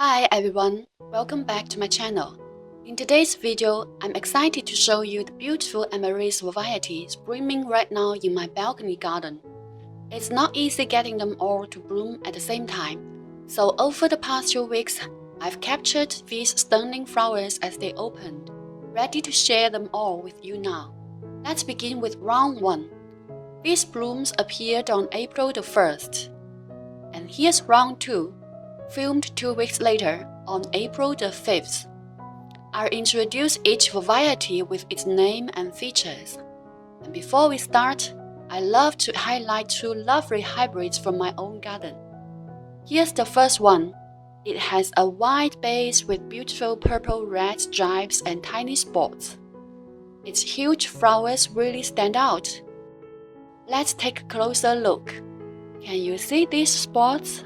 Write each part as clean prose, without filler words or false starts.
Hi everyone, welcome back to my channel. In today's video, I'm excited to show you the beautiful Amaryllis varieties blooming right now in my balcony garden. It's not easy getting them all to bloom at the same time, so over the past few weeks, I've captured these stunning flowers as they opened, ready to share them all with you now. Let's begin with round 1. These blooms appeared on April the 1st. And here's round 2. Filmed 2 weeks later on April the 5th. I'll introduce each variety with its name and features. And before we start, I love to highlight 2 lovely hybrids from my own garden. Here's the first one. It has a white base with beautiful purple-red stripes and tiny spots. Its huge flowers really stand out. Let's take a closer look. Can you see these spots?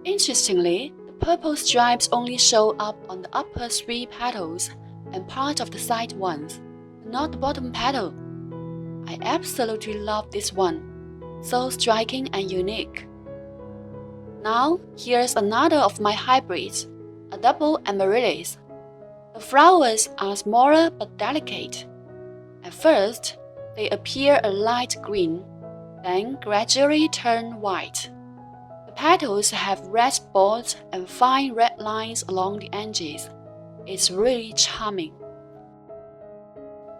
Interestingly, the purple stripes only show up on the upper 3 petals and part of the side ones, not the bottom petal. I absolutely love this one, so striking and unique. Now, here's another of my hybrids, a double Amaryllis. The flowers are smaller but delicate. At first, they appear a light green, then gradually turn white. The petals have red spots and fine red lines along the edges. It's really charming.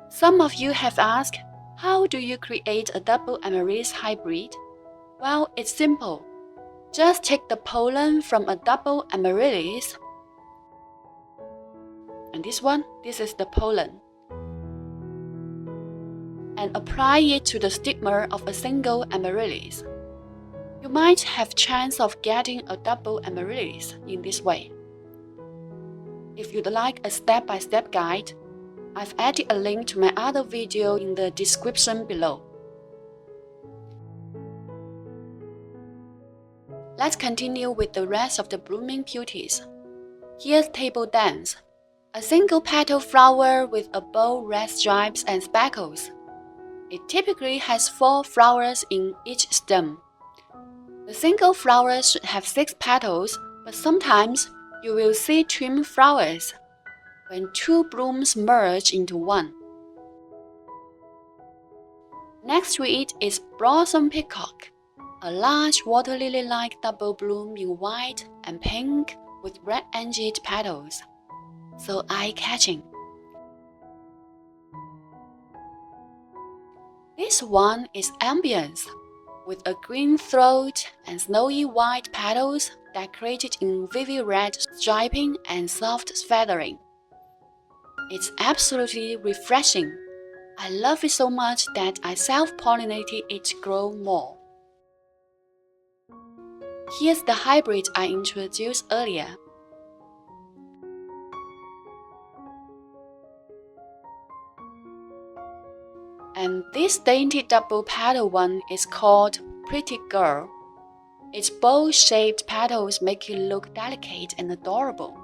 Some of you have asked, how do you create a double Amaryllis hybrid? Well, it's simple. Just take the pollen from a double Amaryllis. And this is the pollen. And apply it to the stigma of a single Amaryllis. You might have chance of getting a double Amaryllis in this way. If you'd like a step-by-step guide, I've added a link to my other video in the description below. Let's continue with the rest of the blooming beauties. Here's Table Dance, a single petal flower with a bold red stripes and speckles. It typically has 4 flowers in each stem. The single flower should have 6 petals, but sometimes you will see twin flowers, when 2 blooms merge into one. Next to it is Blossom Peacock, a large water lily-like double bloom in white and pink with red-edged petals, so eye-catching. This one is Ambience, with a green throat and snowy white petals decorated in vivid red striping and soft feathering. It's absolutely refreshing. I love it so much that I self-pollinated it to grow more. Here's the hybrid I introduced earlier. And this dainty double petal one is called Pretty Girl. Its bowl-shaped petals make it look delicate and adorable.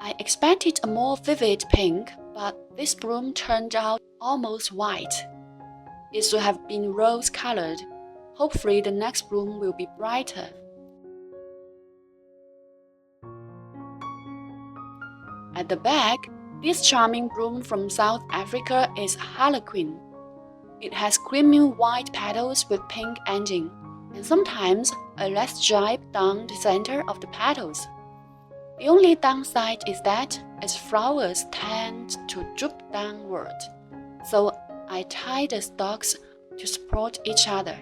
I expected a more vivid pink, but this bloom turned out almost white. It should have been rose-colored. Hopefully the next bloom will be brighter. At the back, this charming bloom from South Africa is Harlequin. It has creamy white petals with pink edging, and sometimes a red stripe down the center of the petals. The only downside is that its flowers tend to droop downward, so I tie the stalks to support each other.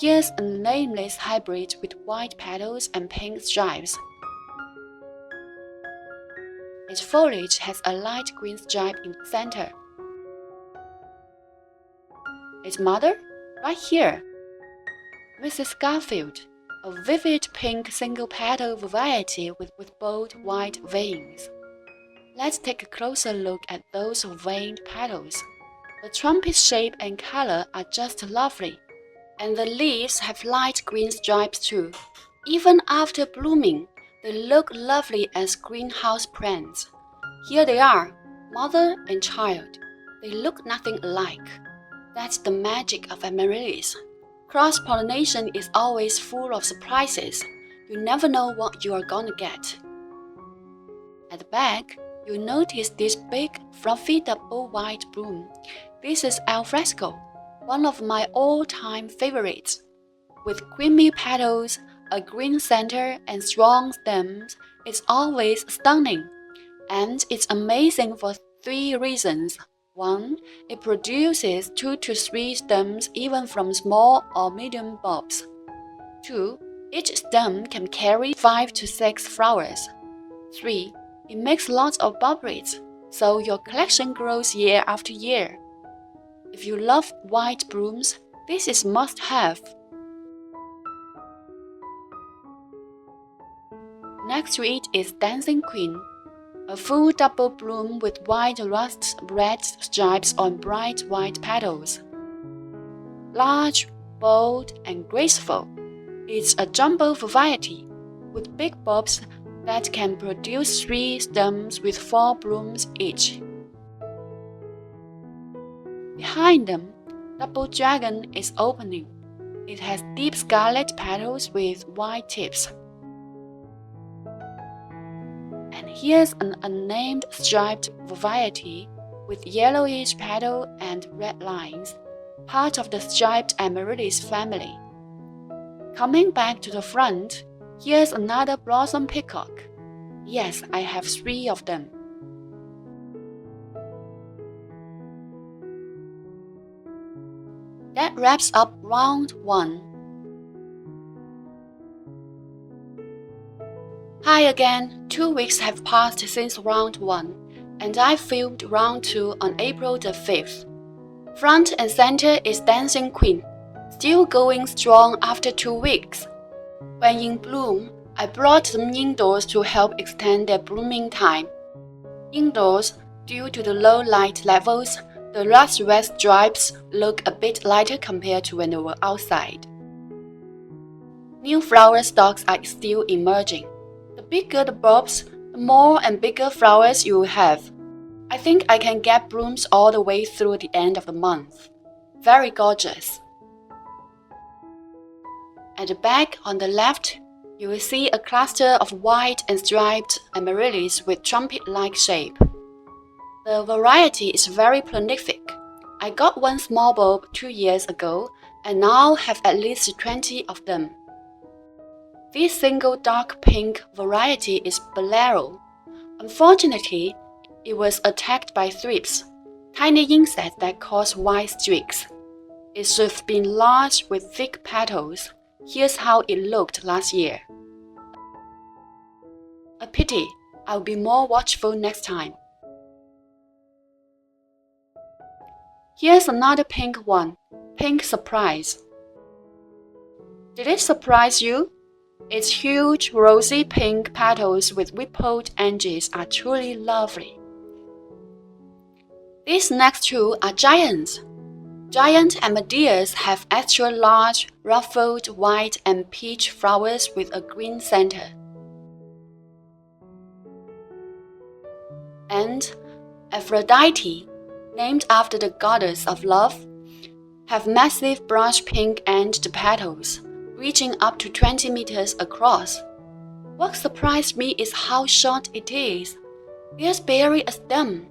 Here's a nameless hybrid with white petals and pink stripes. Its foliage has a light green stripe in the center. Its mother, right here, Mrs. Garfield, a vivid pink single-petal variety with bold white veins. Let's take a closer look at those veined petals. The trumpet shape and color are just lovely, and the leaves have light green stripes too. Even after blooming, they look lovely as greenhouse plants. Here they are, mother and child. They look nothing alike. That's the magic of Amaryllis. Cross-pollination is always full of surprises. You never know what you are gonna get. At the back, you notice this big, fluffy double white bloom. This is al fresco, one of my all-time favorites. With creamy petals, a green center, and strong stems, it's always stunning. And it's amazing for 3 reasons. 1. It produces 2 to 3 stems even from small or medium bulbs. 2. Each stem can carry 5 to 6 flowers. 3. It makes lots of bulbs, so your collection grows year after year. If you love white blooms, this is must-have. Next to it is Dancing Queen, a full double bloom with wide rust red stripes on bright white petals. Large, bold, and graceful, it's a jumbo variety with big bulbs that can produce 3 stems with 4 blooms each. Behind them, Double Dragon is opening. It has deep scarlet petals with white tips. And here's an unnamed striped variety with yellowish petal and red lines, part of the striped Amaryllis family. Coming back to the front, here's another blossom peacock. Yes, I have 3 of them. That wraps up round 1. Hi again, 2 weeks have passed since round 1, and I filmed round 2 on April the 5th. Front and center is Dancing Queen, still going strong after 2 weeks. When in bloom, I brought them indoors to help extend their blooming time. Indoors, due to the low light levels, the rust red stripes look a bit lighter compared to when they were outside. New flower stalks are still emerging. The bigger the bulbs, the more and bigger flowers you will have. I think I can get blooms all the way through the end of the month. Very gorgeous. At the back on the left, you will see a cluster of white and striped amaryllis with trumpet-like shape. The variety is very prolific. I got 1 small bulb 2 years ago and now have at least 20 of them. This single dark pink variety is Bolero. Unfortunately, it was attacked by thrips, tiny insects that cause white streaks. It should have been large with thick petals. Here's how it looked last year. A pity. I'll be more watchful next time. Here's another pink one, Pink Surprise. Did it surprise you? Its huge, rosy pink petals with rippled edges are truly lovely. These next 2 are giants. Giant Amaryllis have extra large, ruffled white and peach flowers with a green center. And Aphrodite, named after the goddess of love, have massive brush pink-edged petals, reaching up to 20 meters across. What surprised me is how short it is. There's barely a stem.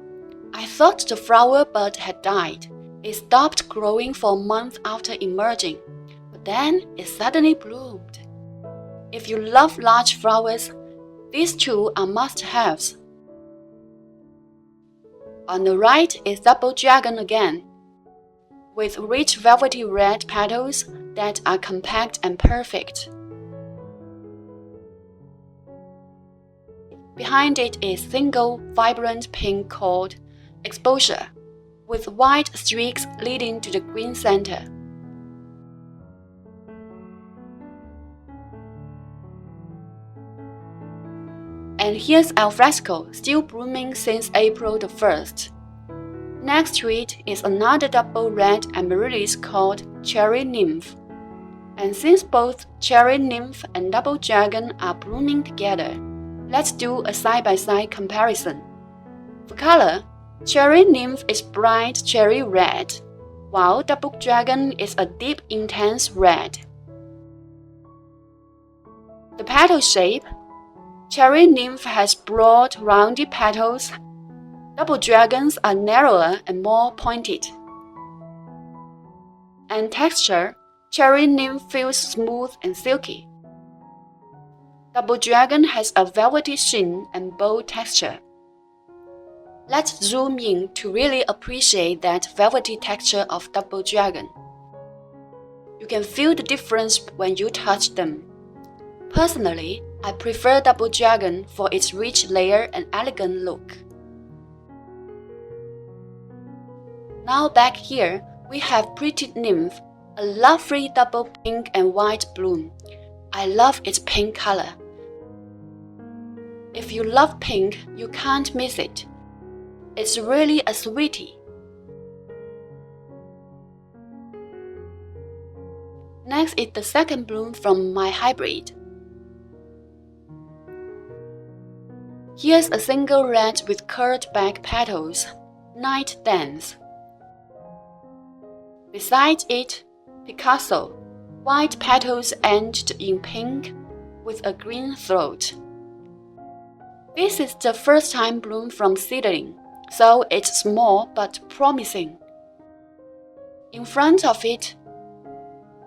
I thought the flower bud had died. It stopped growing for a month after emerging, but then it suddenly bloomed. If you love large flowers, these 2 are must-haves. On the right is Double Dragon again, with rich velvety red petals that are compact and perfect. Behind it is single vibrant pink called Exposure, with white streaks leading to the green center. And here's al fresco, still blooming since April the 1st. Next to it is another double red amaryllis called Cherry Nymph. And since both Cherry Nymph and Double Dragon are blooming together, let's do a side-by-side comparison. For color, Cherry Nymph is bright cherry red, while Double Dragon is a deep, intense red. The petal shape. Cherry Nymph has broad, rounded petals. Double Dragons are narrower and more pointed. And texture, Cherry Nymph feels smooth and silky. Double Dragon has a velvety sheen and bold texture. Let's zoom in to really appreciate that velvety texture of Double Dragon. You can feel the difference when you touch them. Personally, I prefer Double Dragon for its rich layer and elegant look. Now back here, we have Pretty Nymph, a lovely double pink and white bloom. I love its pink color. If you love pink, you can't miss it. It's really a sweetie. Next is the second bloom from my hybrid. Here's a single red with curled back petals, Night Dance. Beside it, Picasso, white petals edged in pink with a green throat. This is the first time bloom from seedling, so it's small but promising. In front of it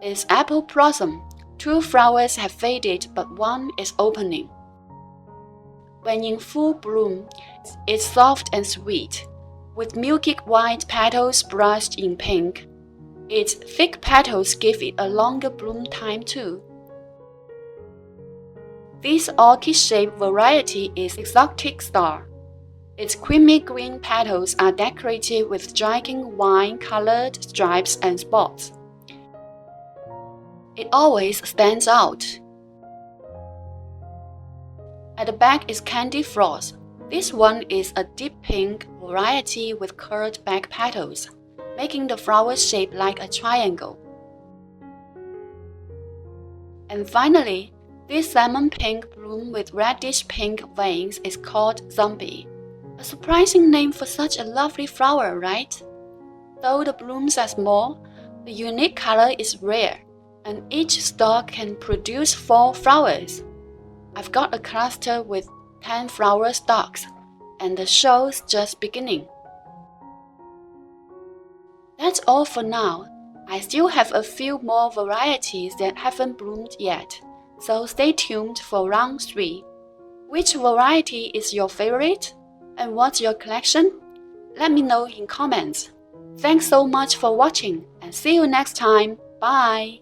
is Apple Blossom. 2 flowers have faded but one is opening. When in full bloom, it's soft and sweet, with milky white petals brushed in pink. Its thick petals give it a longer bloom time too. This orchid-shaped variety is Exotic Star. Its creamy green petals are decorated with striking wine-colored stripes and spots. It always stands out. At the back is Candy Frost. This one is a deep pink variety with curled back petals, making the flower shape like a triangle. And finally, this lemon pink bloom with reddish pink veins is called Zombie. A surprising name for such a lovely flower, right? Though the blooms are small, the unique color is rare, and each stalk can produce 4 flowers. I've got a cluster with 10 flower stalks, and the show's just beginning. That's all for now. I still have a few more varieties that haven't bloomed yet, so stay tuned for round 3. Which variety is your favorite? And what's your collection? Let me know in comments. Thanks so much for watching, and see you next time. Bye!